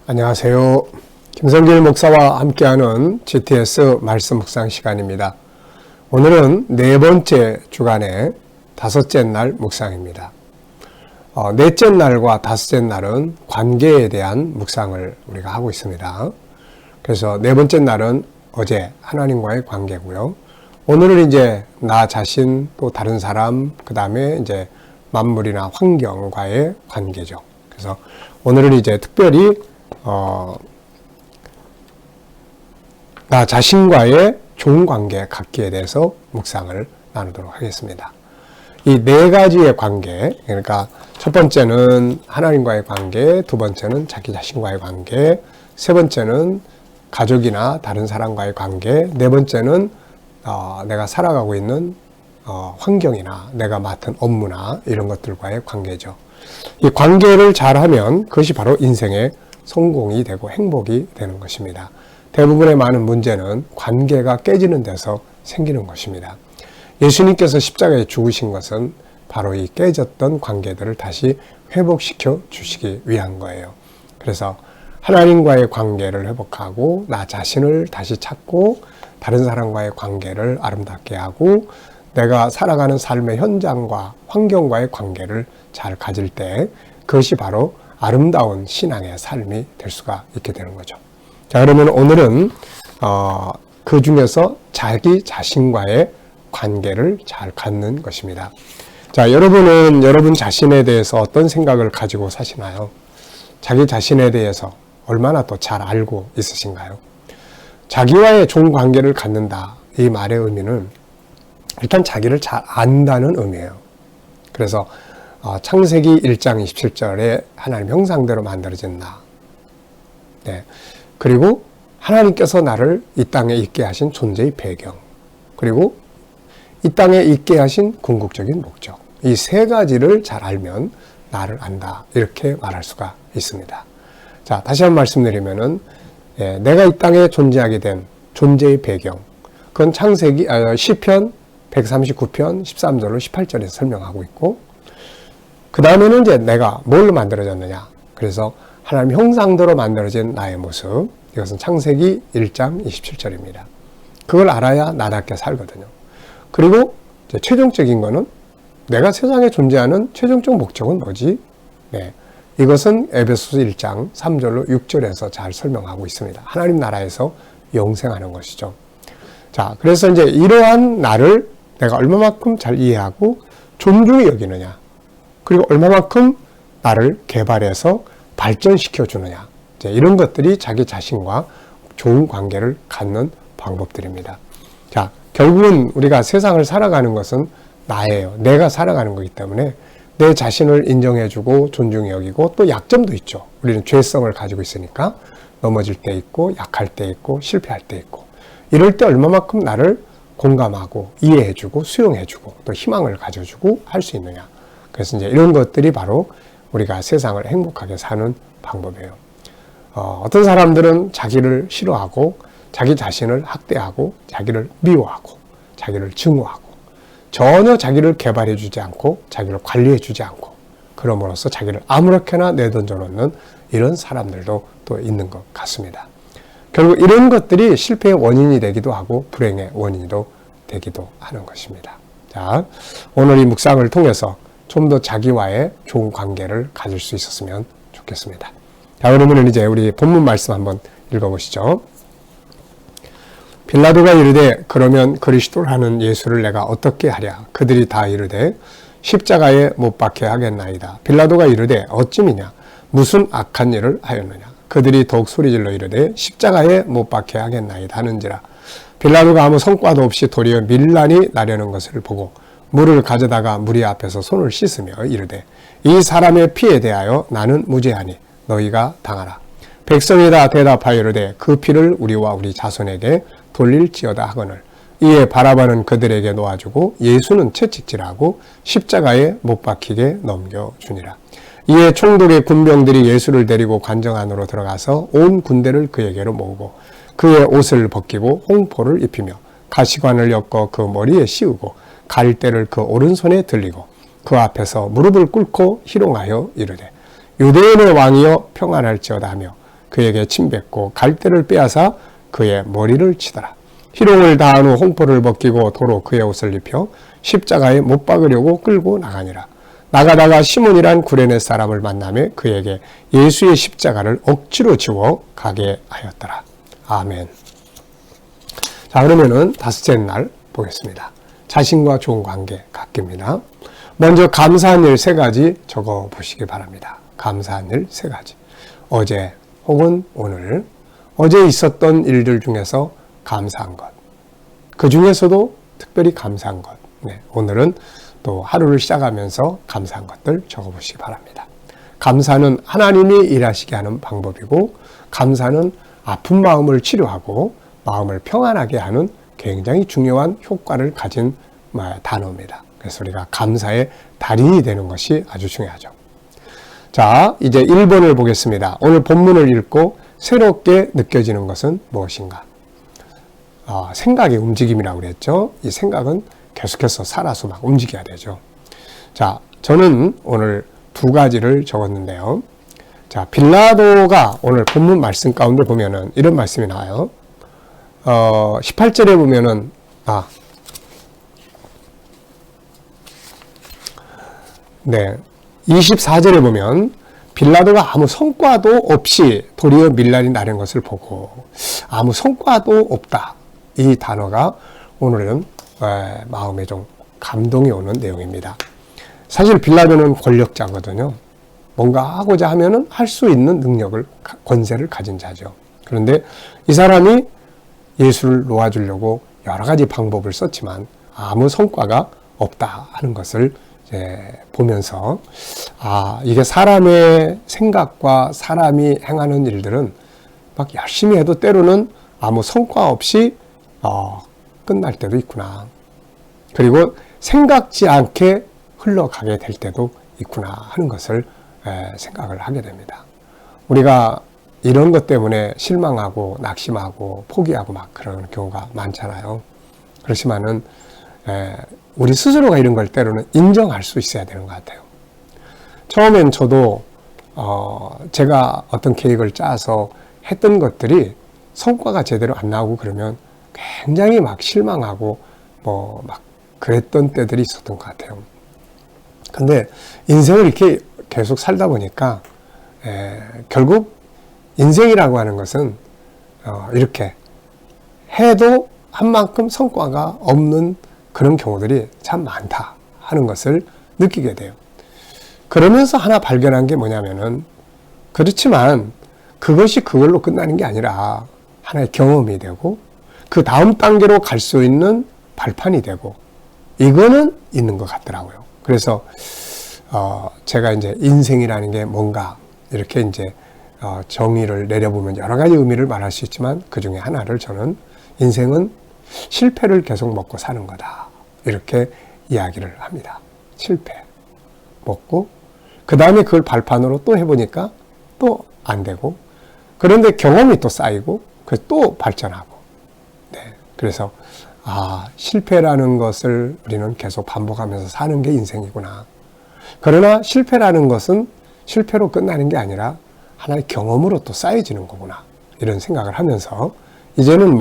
안녕하세요. 김성길 목사와 함께하는 GTS 말씀 묵상 시간입니다. 오늘은 네 번째 주간의 다섯째 날 묵상입니다. 넷째 날과 다섯째 날은 관계에 대한 묵상을 우리가 하고 있습니다. 그래서 네 번째 날은 어제 하나님과의 관계고요. 오늘은 이제 나 자신 또 다른 사람 그 다음에 이제 만물이나 환경과의 관계죠. 그래서 오늘은 이제 특별히 나 자신과의 좋은 관계 갖기에 대해서 묵상을 나누도록 하겠습니다. 이 네 가지의 관계, 그러니까 첫 번째는 하나님과의 관계, 두 번째는 자기 자신과의 관계, 세 번째는 가족이나 다른 사람과의 관계, 네 번째는 내가 살아가고 있는 환경이나 내가 맡은 업무나 이런 것들과의 관계죠. 이 관계를 잘하면 그것이 바로 인생의 성공이 되고 행복이 되는 것입니다. 대부분의 많은 문제는 관계가 깨지는 데서 생기는 것입니다. 예수님께서 십자가에 죽으신 것은 바로 이 깨졌던 관계들을 다시 회복시켜 주시기 위한 거예요. 그래서 하나님과의 관계를 회복하고 나 자신을 다시 찾고 다른 사람과의 관계를 아름답게 하고 내가 살아가는 삶의 현장과 환경과의 관계를 잘 가질 때 그것이 바로 아름다운 신앙의 삶이 될 수가 있게 되는 거죠. 자, 그러면 오늘은 그 중에서 자기 자신과의 관계를 잘 갖는 것입니다. 자, 여러분은 여러분 자신에 대해서 어떤 생각을 가지고 사시나요? 자기 자신에 대해서 얼마나 또 잘 알고 있으신가요? 자기와의 좋은 관계를 갖는다. 이 말의 의미는 일단 자기를 잘 안다는 의미예요. 그래서 창세기 1장 27절에 하나님 형상대로 만들어진 나. 네. 그리고 하나님께서 나를 이 땅에 있게 하신 존재의 배경. 그리고 이 땅에 있게 하신 궁극적인 목적. 이 세 가지를 잘 알면 나를 안다. 이렇게 말할 수가 있습니다. 자, 다시 한번 말씀드리면은 내가 이 땅에 존재하게 된 존재의 배경. 그건 창세기 시편 139편 13절로 18절에서 설명하고 있고 그 다음에는 이제 내가 뭘로 만들어졌느냐. 그래서 하나님 형상대로 만들어진 나의 모습. 이것은 창세기 1장 27절입니다. 그걸 알아야 나답게 살거든요. 그리고 이제 최종적인 거는 내가 세상에 존재하는 최종적 목적은 뭐지? 네. 이것은 에베소서 1장 3절로 6절에서 잘 설명하고 있습니다. 하나님 나라에서 영생하는 것이죠. 자, 그래서 이제 이러한 나를 내가 얼마만큼 잘 이해하고 존중히 여기느냐. 그리고 얼마만큼 나를 개발해서 발전시켜 주느냐. 이런 것들이 자기 자신과 좋은 관계를 갖는 방법들입니다. 자, 결국은 우리가 세상을 살아가는 것은 나예요. 내가 살아가는 거기 때문에 내 자신을 인정해주고 존중히 여기고 또 약점도 있죠. 우리는 죄성을 가지고 있으니까 넘어질 때 있고 약할 때 있고 실패할 때 있고 이럴 때 얼마만큼 나를 공감하고 이해해주고 수용해주고 또 희망을 가져주고 할 수 있느냐. 그래서 이제 이런 것들이 바로 우리가 세상을 행복하게 사는 방법이에요. 어떤 사람들은 자기를 싫어하고 자기 자신을 학대하고 자기를 미워하고 자기를 증오하고 전혀 자기를 개발해 주지 않고 자기를 관리해 주지 않고 그럼으로써 자기를 아무렇게나 내던져 놓는 이런 사람들도 또 있는 것 같습니다. 결국 이런 것들이 실패의 원인이 되기도 하고 불행의 원인도 되기도 하는 것입니다. 자, 오늘 이 묵상을 통해서 좀 더 자기와의 좋은 관계를 가질 수 있었으면 좋겠습니다. 자, 그러면 이제 우리 본문 말씀 한번 읽어보시죠. 빌라도가 이르되 그러면 그리스도를 하는 예수를 내가 어떻게 하랴? 그들이 다 이르되 십자가에 못 박혀 하겠나이다. 빌라도가 이르되 어찌미냐? 무슨 악한 일을 하였느냐? 그들이 더욱 소리질러 이르되 십자가에 못 박혀 하겠나이다 하는지라. 빌라도가 아무 성과도 없이 도리어 밀란이 나려는 것을 보고 물을 가져다가 무리 앞에서 손을 씻으며 이르되 이 사람의 피에 대하여 나는 무죄하니 너희가 당하라. 백성이 다 대답하여 이르되 그 피를 우리와 우리 자손에게 돌릴지어다 하거늘 이에 바라바는 그들에게 놓아주고 예수는 채찍질하고 십자가에 못 박히게 넘겨주니라. 이에 총독의 군병들이 예수를 데리고 관정 안으로 들어가서 온 군대를 그에게로 모으고 그의 옷을 벗기고 홍포를 입히며 가시관을 엮어 그 머리에 씌우고 갈대를 그 오른손에 들리고 그 앞에서 무릎을 꿇고 희롱하여 이르되 유대인의 왕이여 평안할지어다 하며 그에게 침뱉고 갈대를 빼앗아 그의 머리를 치더라. 희롱을 다한 후 홍포를 벗기고 도로 그의 옷을 입혀 십자가에 못 박으려고 끌고 나가니라. 나가다가 시몬이란 구레네 사람을 만나며 그에게 예수의 십자가를 억지로 지워 가게 하였더라. 아멘. 자, 그러면은 다섯째 날 보겠습니다. 자신과 좋은 관계 갖기입니다. 먼저 감사한 일 세 가지 적어 보시기 바랍니다. 감사한 일 세 가지. 어제 혹은 오늘, 어제 있었던 일들 중에서 감사한 것. 그 중에서도 특별히 감사한 것. 네, 오늘은 또 하루를 시작하면서 감사한 것들 적어 보시기 바랍니다. 감사는 하나님이 일하시게 하는 방법이고, 감사는 아픈 마음을 치료하고 마음을 평안하게 하는 굉장히 중요한 효과를 가진 단어입니다. 그래서 우리가 감사의 달인이 되는 것이 아주 중요하죠. 자, 이제 1번을 보겠습니다. 오늘 본문을 읽고 새롭게 느껴지는 것은 무엇인가? 생각의 움직임이라고 그랬죠. 이 생각은 계속해서 살아서 막 움직여야 되죠. 자, 저는 오늘 두 가지를 적었는데요. 자, 빌라도가 오늘 본문 말씀 가운데 보면은 이런 말씀이 나와요. 18절에 보면은, 네. 24절에 보면 빌라도가 아무 성과도 없이 도리어 밀란이 나는 것을 보고 아무 성과도 없다. 이 단어가 오늘은 마음에 좀 감동이 오는 내용입니다. 사실 빌라도는 권력자거든요. 뭔가 하고자 하면은 할 수 있는 능력을, 권세를 가진 자죠. 그런데 이 사람이 예수를 놓아주려고 여러 가지 방법을 썼지만 아무 성과가 없다 하는 것을 보면서 이게 사람의 생각과 사람이 행하는 일들은 막 열심히 해도 때로는 아무 성과 없이 끝날 때도 있구나. 그리고 생각지 않게 흘러가게 될 때도 있구나 하는 것을 생각을 하게 됩니다. 우리가 이런 것 때문에 실망하고 낙심하고 포기하고 막 그런 경우가 많잖아요. 그렇지만은 우리 스스로가 이런 걸 때로는 인정할 수 있어야 되는 것 같아요. 처음엔 저도 제가 어떤 계획을 짜서 했던 것들이 성과가 제대로 안 나오고 그러면 굉장히 막 실망하고 막 그랬던 때들이 있었던 것 같아요. 근데 인생을 이렇게 계속 살다 보니까 결국 인생이라고 하는 것은 이렇게 해도 한 만큼 성과가 없는 그런 경우들이 참 많다 하는 것을 느끼게 돼요. 그러면서 하나 발견한 게 뭐냐면은, 그렇지만 그것이 그걸로 끝나는 게 아니라 하나의 경험이 되고 그 다음 단계로 갈 수 있는 발판이 되고, 이거는 있는 것 같더라고요. 그래서 제가 이제 인생이라는 게 뭔가 이렇게 이제 정의를 내려보면 여러 가지 의미를 말할 수 있지만 그 중에 하나를 저는 인생은 실패를 계속 먹고 사는 거다, 이렇게 이야기를 합니다. 실패 먹고 그 다음에 그걸 발판으로 또 해보니까 또 안 되고, 그런데 경험이 또 쌓이고 또 발전하고. 네, 그래서 실패라는 것을 우리는 계속 반복하면서 사는 게 인생이구나. 그러나 실패라는 것은 실패로 끝나는 게 아니라 하나의 경험으로 또 쌓여지는 거구나, 이런 생각을 하면서 이제는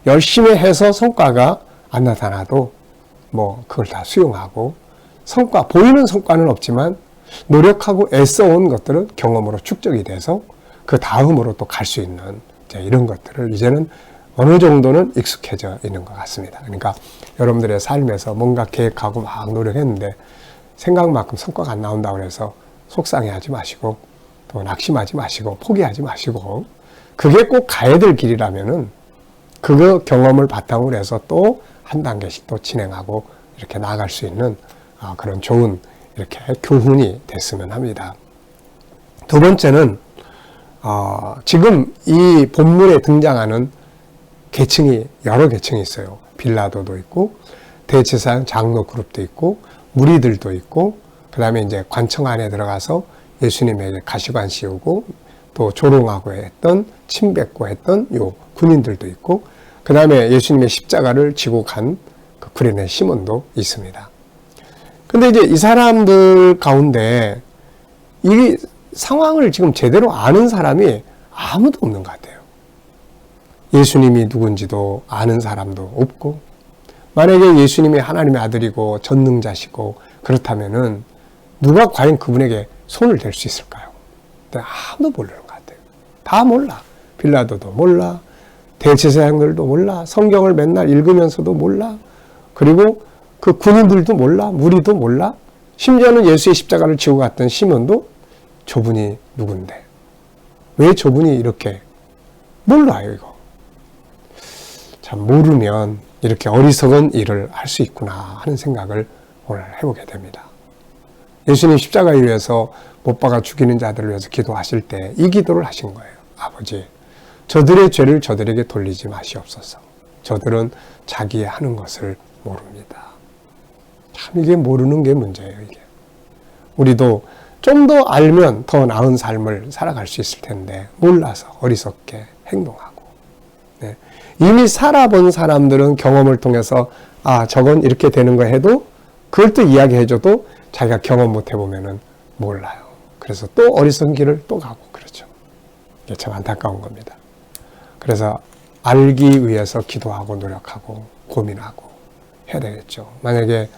열심히 해서 성과가 안 나타나도 그걸 다 수용하고, 보이는 성과는 없지만 노력하고 애써온 것들은 경험으로 축적이 돼서 그 다음으로 또 갈 수 있는 이런 것들을 이제는 어느 정도는 익숙해져 있는 것 같습니다. 그러니까 여러분들의 삶에서 뭔가 계획하고 막 노력했는데 생각만큼 성과가 안 나온다고 해서 속상해하지 마시고 또 낙심하지 마시고 포기하지 마시고, 그게 꼭 가야 될 길이라면은 그 경험을 바탕으로 해서 또 한 단계씩 또 진행하고 이렇게 나아갈 수 있는 그런 좋은 이렇게 교훈이 됐으면 합니다. 두 번째는 지금 이 본문에 등장하는 계층이 여러 계층이 있어요. 빌라도도 있고 대제사장 장로 그룹도 있고 무리들도 있고, 그 다음에 이제 관청 안에 들어가서 예수님에게 가시관 씌우고 또 조롱하고 했던, 침뱉고 했던 요 군인들도 있고, 그 다음에 예수님의 십자가를 지고 간 그 구레네 시몬도 있습니다. 근데 이제 이 사람들 가운데 이 상황을 지금 제대로 아는 사람이 아무도 없는 것 같아요. 예수님이 누군지도 아는 사람도 없고, 만약에 예수님이 하나님의 아들이고 전능자시고 그렇다면은 누가 과연 그분에게 손을 댈 수 있을까요? 아무도 모르는 것 같아요. 다 몰라. 빌라도도 몰라. 대제사장들도 몰라. 성경을 맨날 읽으면서도 몰라. 그리고 그 군인들도 몰라. 무리도 몰라. 심지어는 예수의 십자가를 지고 갔던 시몬도 저분이 누군데? 왜 저분이 이렇게 몰라요, 이거. 참, 모르면 이렇게 어리석은 일을 할 수 있구나 하는 생각을 오늘 해보게 됩니다. 예수님 십자가에 위해서 못 박아 죽이는 자들을 위해서 기도하실 때 이 기도를 하신 거예요. 아버지, 저들의 죄를 저들에게 돌리지 마시옵소서. 저들은 자기의 하는 것을 모릅니다. 참, 이게 모르는 게 문제예요, 이게. 우리도 좀 더 알면 더 나은 삶을 살아갈 수 있을 텐데 몰라서 어리석게 행동하고, 네. 이미 살아본 사람들은 경험을 통해서 저건 이렇게 되는 거 해도 그걸 또 이야기해줘도 자기가 경험 못 해보면은 몰라요. 그래서 또 어리석은 길을 또 가고 그렇죠. 이게 참 안타까운 겁니다. 그래서 알기 위해서 기도하고 노력하고 고민하고 해야 되겠죠. 만약에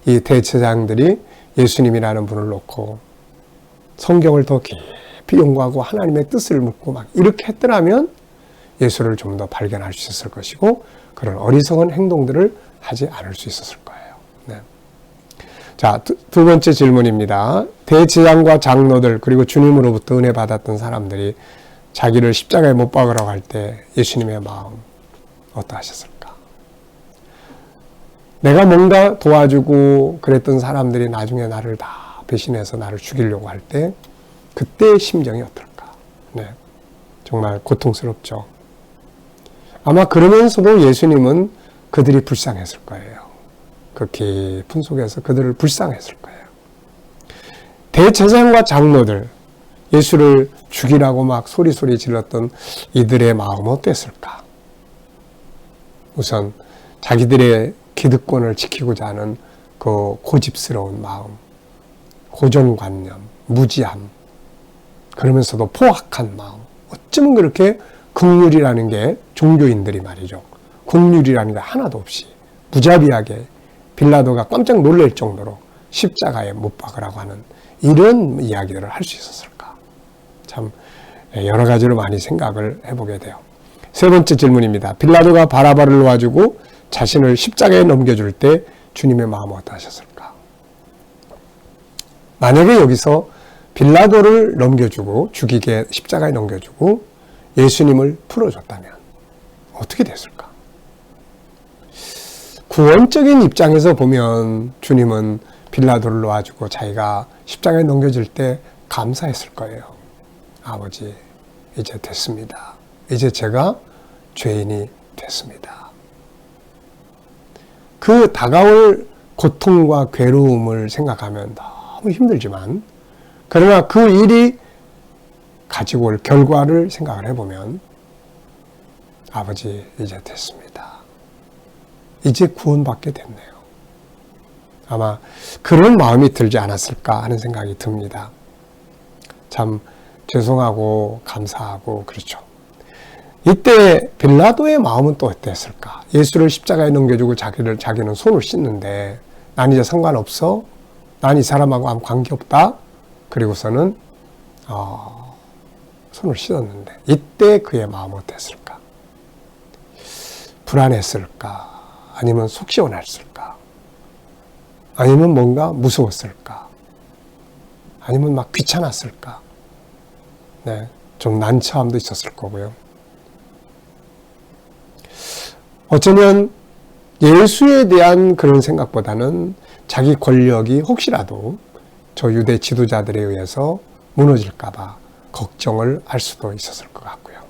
이 대제사장들이 예수님이라는 분을 놓고 성경을 더 깊이 연구하고 하나님의 뜻을 묻고 막 이렇게 했더라면 예수를 좀 더 발견할 수 있었을 것이고 그런 어리석은 행동들을 하지 않을 수 있었을 거예요. 네. 자, 두 번째 질문입니다. 대제사장과 장로들 그리고 주님으로부터 은혜 받았던 사람들이 자기를 십자가에 못 박으라고 할 때 예수님의 마음 어떠하셨을까? 내가 뭔가 도와주고 그랬던 사람들이 나중에 나를 다 배신해서 나를 죽이려고 할 때 그때의 심정이 어떨까? 네. 정말 고통스럽죠. 아마 그러면서도 예수님은 그들이 불쌍했을 거예요. 그 깊은 속에서 그들을 불쌍했을 거예요. 대제사장과 장로들, 예수를 죽이라고 막 소리 질렀던 이들의 마음은 어땠을까? 우선 자기들의 기득권을 지키고자 하는 그 고집스러운 마음, 고정관념, 무지함, 그러면서도 포악한 마음. 어쩌면 그렇게 긍휼이라는 게 종교인들이 말이죠. 긍휼이라는 게 하나도 없이 무자비하게 빌라도가 깜짝 놀랄 정도로 십자가에 못 박으라고 하는 이런 이야기들을 할 수 있었을까? 참 여러 가지로 많이 생각을 해보게 돼요. 세 번째 질문입니다. 빌라도가 바라바를 놓아주고 자신을 십자가에 넘겨줄 때 주님의 마음은 어떠하셨을까? 만약에 여기서 빌라도를 넘겨주고 죽이게 십자가에 넘겨주고 예수님을 풀어줬다면 어떻게 됐을까? 구원적인 입장에서 보면 주님은 빌라도를 놓아주고 자기가 십자가에 넘겨질 때 감사했을 거예요. 아버지, 이제 됐습니다. 이제 제가 죄인이 됐습니다. 그 다가올 고통과 괴로움을 생각하면 너무 힘들지만 그러나 그 일이 가지고 올 결과를 생각을 해보면 아버지, 이제 됐습니다. 이제 구원받게 됐네요. 아마 그런 마음이 들지 않았을까 하는 생각이 듭니다. 참 죄송하고 감사하고 그렇죠. 이때 빌라도의 마음은 또 어땠을까? 예수를 십자가에 넘겨주고 자기는 손을 씻는데 난 이제 상관없어. 난 이 사람하고 아무 관계없다. 그리고서는 손을 씻었는데 이때 그의 마음은 어땠을까? 불안했을까? 아니면 속 시원했을까? 아니면 뭔가 무서웠을까? 아니면 막 귀찮았을까? 네, 좀 난처함도 있었을 거고요. 어쩌면 예수에 대한 그런 생각보다는 자기 권력이 혹시라도 저 유대 지도자들에 의해서 무너질까 봐 걱정을 할 수도 있었을 것 같고요.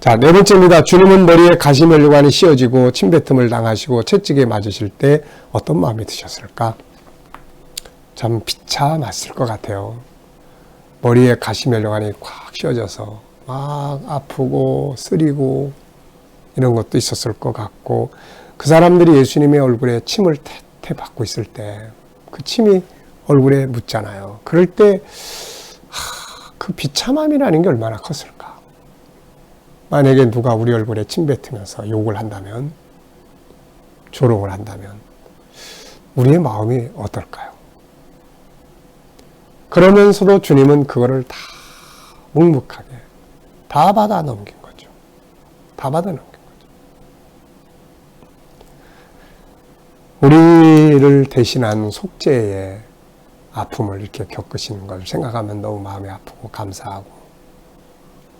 자, 네 번째입니다. 주님은 머리에 가시면류관이 씌워지고 침뱉음을 당하시고 채찍에 맞으실 때 어떤 마음이 드셨을까? 참 비참했을 것 같아요. 머리에 가시면류관이 꽉 씌워져서 막 아프고 쓰리고 이런 것도 있었을 것 같고 그 사람들이 예수님의 얼굴에 침을 태태 받고 있을 때 그 침이 얼굴에 묻잖아요. 그럴 때 그 비참함이라는 게 얼마나 컸을까. 만약에 누가 우리 얼굴에 침 뱉으면서 욕을 한다면, 조롱을 한다면 우리의 마음이 어떨까요? 그러면서도 주님은 그거를 다 묵묵하게 다 받아 넘긴 거죠. 다 받아 넘긴 거죠. 우리를 대신한 속죄의 아픔을 이렇게 겪으시는 걸 생각하면 너무 마음이 아프고 감사하고,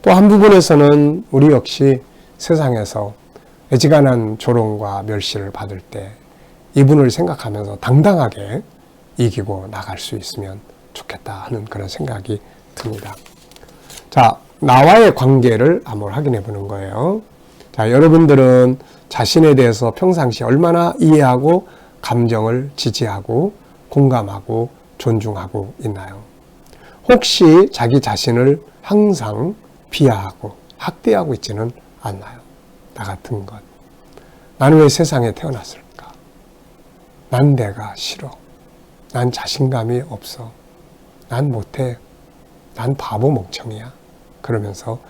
또 한 부분에서는 우리 역시 세상에서 애지간한 조롱과 멸시를 받을 때 이분을 생각하면서 당당하게 이기고 나갈 수 있으면 좋겠다 하는 그런 생각이 듭니다. 자, 나와의 관계를 한번 확인해 보는 거예요. 자, 여러분들은 자신에 대해서 평상시 얼마나 이해하고 감정을 지지하고 공감하고 존중하고 있나요? 혹시 자기 자신을 항상 비하하고 학대하고 있지는 않나요? 나 같은 것. 나는 왜 세상에 태어났을까? 난 내가 싫어. 난 자신감이 없어. 난 못해. 난 바보 멍청이야. 그러면서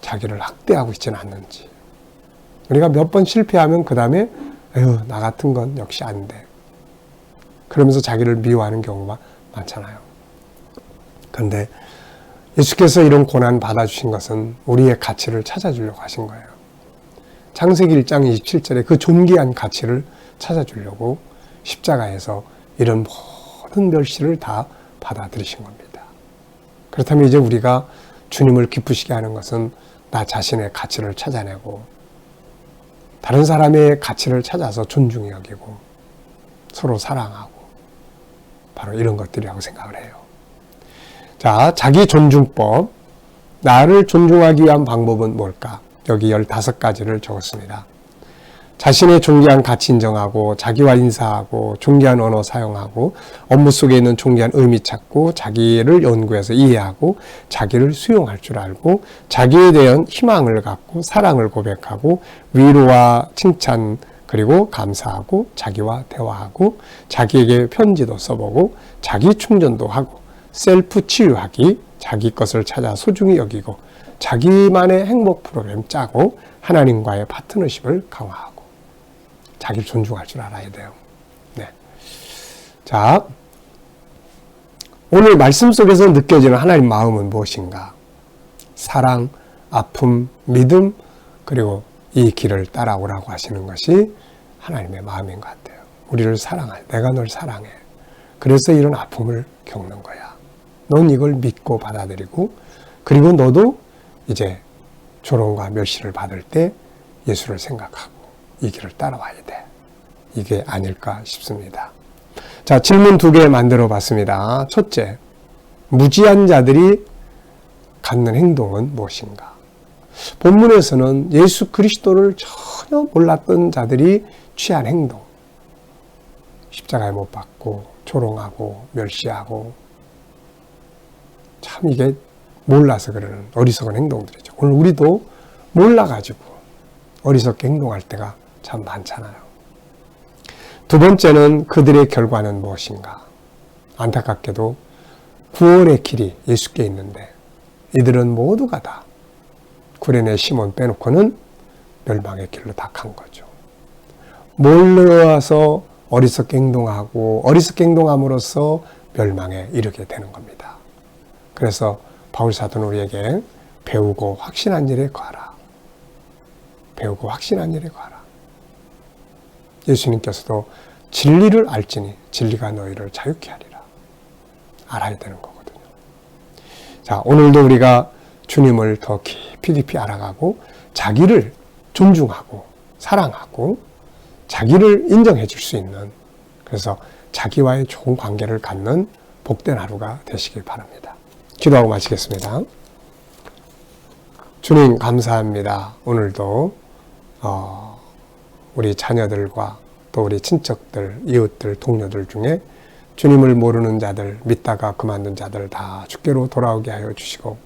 자기를 학대하고 있지는 않는지. 우리가 몇 번 실패하면 그 다음에 에휴, 나 같은 건 역시 안 돼. 그러면서 자기를 미워하는 경우가 많잖아요. 그런데 예수께서 이런 고난 받아주신 것은 우리의 가치를 찾아주려고 하신 거예요. 창세기 1장 27절에 그 존귀한 가치를 찾아주려고 십자가에서 이런 모든 멸시를 다 받아들이신 겁니다. 그렇다면 이제 우리가 주님을 기쁘시게 하는 것은 나 자신의 가치를 찾아내고 다른 사람의 가치를 찾아서 존중히 여기고 서로 사랑하고 바로 이런 것들이라고 생각을 해요. 자, 자기 존중법. 나를 존중하기 위한 방법은 뭘까? 여기 15가지를 적었습니다. 자신의 존귀한 가치 인정하고 자기와 인사하고 존귀한 언어 사용하고 업무 속에 있는 존귀한 의미 찾고 자기를 연구해서 이해하고 자기를 수용할 줄 알고 자기에 대한 희망을 갖고 사랑을 고백하고 위로와 칭찬 그리고 감사하고 자기와 대화하고 자기에게 편지도 써보고 자기 충전도 하고 셀프 치유하기, 자기 것을 찾아 소중히 여기고 자기만의 행복 프로그램 짜고 하나님과의 파트너십을 강화하고 자기를 존중할 줄 알아야 돼요. 네. 자, 오늘 말씀 속에서 느껴지는 하나님 마음은 무엇인가? 사랑, 아픔, 믿음, 그리고 이 길을 따라오라고 하시는 것이 하나님의 마음인 것 같아요. 우리를 사랑해. 내가 널 사랑해. 그래서 이런 아픔을 겪는 거야. 넌 이걸 믿고 받아들이고 그리고 너도 이제 조롱과 멸시를 받을 때 예수를 생각하고 이 길을 따라와야 돼. 이게 아닐까 싶습니다. 자, 질문 2개 만들어 봤습니다. 첫째, 무지한 자들이 갖는 행동은 무엇인가? 본문에서는 예수 그리스도를 전혀 몰랐던 자들이 취한 행동, 십자가에 못 박고 조롱하고 멸시하고 참 이게 몰라서 그러는 어리석은 행동들이죠. 오늘 우리도 몰라가지고 어리석게 행동할 때가 참 많잖아요. 두 번째는 그들의 결과는 무엇인가? 안타깝게도 구원의 길이 예수께 있는데 이들은 모두가 다 구레네 시몬 빼놓고는 멸망의 길로 다 간 거죠. 몰라서 어리석게 행동하고 어리석게 행동함으로써 멸망에 이르게 되는 겁니다. 그래서 바울 사도는 우리에게 배우고 확신한 일에 거하라. 배우고 확신한 일에 거하라. 예수님께서도 진리를 알지니 진리가 너희를 자유케 하리라. 알아야 되는 거거든요. 자, 오늘도 우리가 주님을 더 깊이 알아가고 자기를 존중하고 사랑하고 자기를 인정해 줄 수 있는, 그래서 자기와의 좋은 관계를 갖는 복된 하루가 되시길 바랍니다. 기도하고 마치겠습니다. 주님 감사합니다. 오늘도 우리 자녀들과 또 우리 친척들, 이웃들, 동료들 중에 주님을 모르는 자들, 믿다가 그만둔 자들 다 주께로 돌아오게 하여 주시고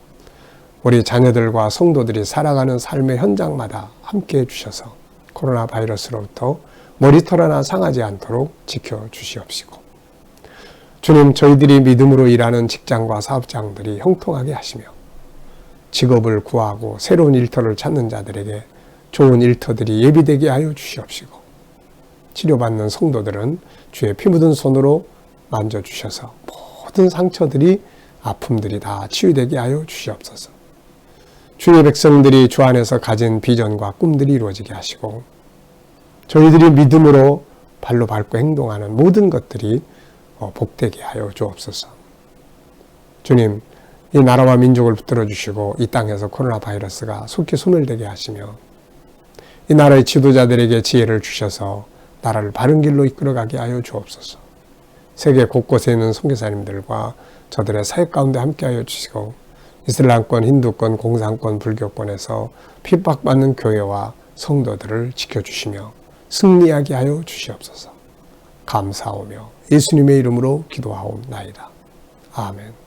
우리 자녀들과 성도들이 살아가는 삶의 현장마다 함께해 주셔서 코로나 바이러스로부터 머리털 하나 상하지 않도록 지켜주시옵시고 주님, 저희들이 믿음으로 일하는 직장과 사업장들이 형통하게 하시며 직업을 구하고 새로운 일터를 찾는 자들에게 좋은 일터들이 예비되게 하여 주시옵시고, 치료받는 성도들은 주의 피 묻은 손으로 만져주셔서 모든 상처들이, 아픔들이 다 치유되게 하여 주시옵소서. 주의 백성들이 주 안에서 가진 비전과 꿈들이 이루어지게 하시고, 저희들이 믿음으로 발로 밟고 행동하는 모든 것들이 복되게 하여 주옵소서. 주님, 이 나라와 민족을 붙들어 주시고 이 땅에서 코로나 바이러스가 속히 소멸되게 하시며 이 나라의 지도자들에게 지혜를 주셔서 나라를 바른 길로 이끌어가게 하여 주옵소서. 세계 곳곳에 있는 선교사님들과 저들의 사역 가운데 함께하여 주시고, 이슬람권, 힌두권, 공산권, 불교권에서 핍박받는 교회와 성도들을 지켜주시며 승리하게 하여 주시옵소서. 감사하며 예수님의 이름으로 기도하옵나이다. 아멘.